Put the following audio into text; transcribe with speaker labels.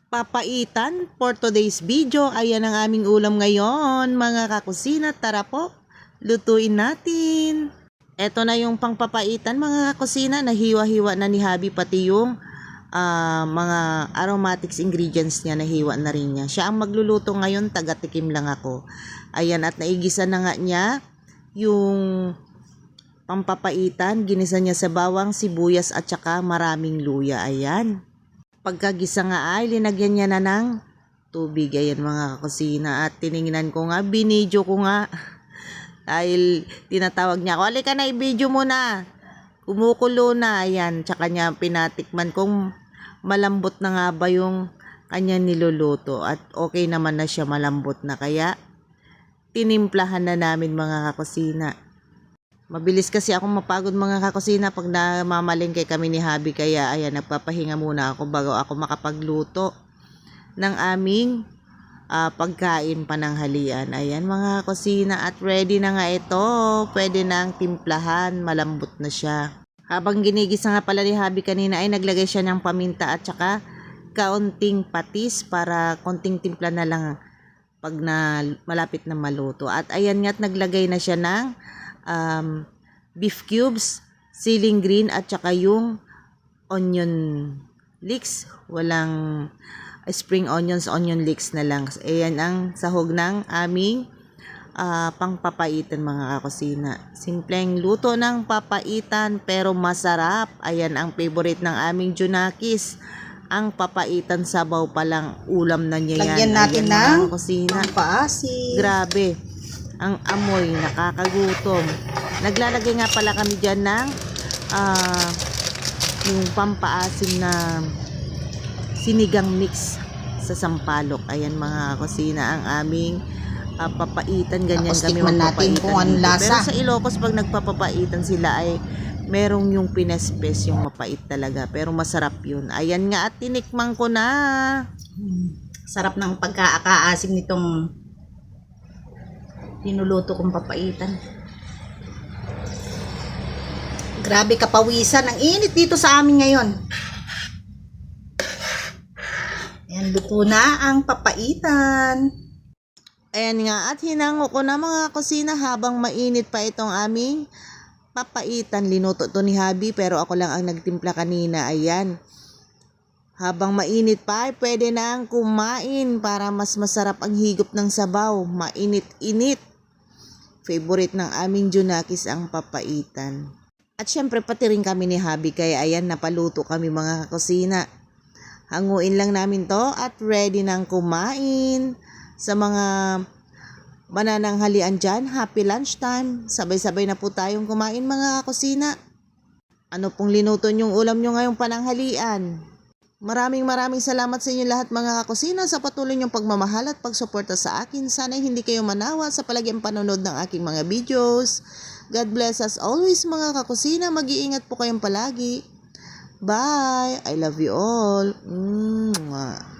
Speaker 1: papaitan for today's video. Ayan ang aming ulam ngayon, mga kakusina. Tara po, lutuin natin. Ito na yung pangpapaitan, mga kakusina. Nahiwa-hiwa na ni Habi pati yung mga aromatics ingredients niya, nahiwa na rin niya. Siya ang magluluto ngayon, taga-tikim lang ako. Ayan, at naigisa na nga niya yung pampapaitan. Ginisa niya sa bawang, sibuyas at saka maraming luya. Ayan. Pagkagisa nga ay linagyan niya na ng tubig. Ayan, mga kakusina. At tiningnan ko nga, binidyo ko nga. Dahil tinatawag niya ako, halika na, i-video mo na. Kumukulo na. Ayan, tsaka niya pinatikman kung malambot na nga ba yung kanya niluluto. At okay naman na siya, malambot na. Kaya tinimplahan na namin, mga kakusina. Mabilis kasi akong mapagod, mga kakusina, pag namamalengke kami ni Habi. Kaya ayan, nagpapahinga muna ako bago ako makapagluto ng aming pagkain pananghalian. Ayan, mga kakusina, at ready na nga ito. Pwede na ang timplahan, malambot na siya. Habang ginigisa nga pala ni Habi kanina ay naglagay siya ng paminta at saka kaunting patis para konting timpla na lang pag malapit na maluto. At ayan nga, naglagay na siya ng beef cubes, ceiling green at saka yung onion leeks. Walang spring onions, onion leeks na lang. Ayan ang sahog ng aming pangpapaitan, mga kakusina. Simpleng luto ng papaitan pero masarap. Ayan ang favorite ng aming Junakis. Ang papaitan sabaw pa lang, ulam na niya yan.
Speaker 2: Lagyan natin ng paasim.
Speaker 1: Grabe. Ang amoy, nakakagutom. Naglalagay nga pala kami dyan ng yung pampaasim na sinigang mix sa sampalok. Ayan, mga kusina, ang aming papaitan. Ganyan
Speaker 2: tapos
Speaker 1: kami
Speaker 2: natin kung anong lasa.
Speaker 1: Pero sa Ilocos, pag nagpapapaitan sila ay merong yung pinespes, yung mapait talaga. Pero masarap yun. Ayan nga, at tinikman ko na.
Speaker 2: Sarap ng pagkakaasim nitong tinuluto kong papaitan. Grabe kapawisan. Ang init dito sa amin ngayon. Ayan, luto na ang papaitan.
Speaker 1: Ayan nga, at hinango ko na, mga kusina, habang mainit pa itong aming papaitan. Linuto to ni Habi pero ako lang ang nagtimpla kanina. Ayan. Habang mainit pa ay pwede na ang kumain para mas masarap ang higop ng sabaw. Mainit-init. Favorite ng aming Junakis ang papaitan. At syempre pati rin kami ni Habi, kaya ayan, napaluto kami, mga kakusina. Hanguin lang namin to at ready nang kumain. Sa mga manananghalian dyan, happy lunchtime. Sabay-sabay na po tayong kumain, mga kakusina. Ano pong linuto nyong ulam nyo ngayong pananghalian? Maraming salamat sa inyo lahat, mga kakusina, sa patuloy nyong pagmamahal at pagsuporta sa akin. Sana hindi kayo manawa sa palagiang panonood ng aking mga videos. God bless us always, mga kakusina. Mag-iingat po kayong palagi. Bye! I love you all. Mwah.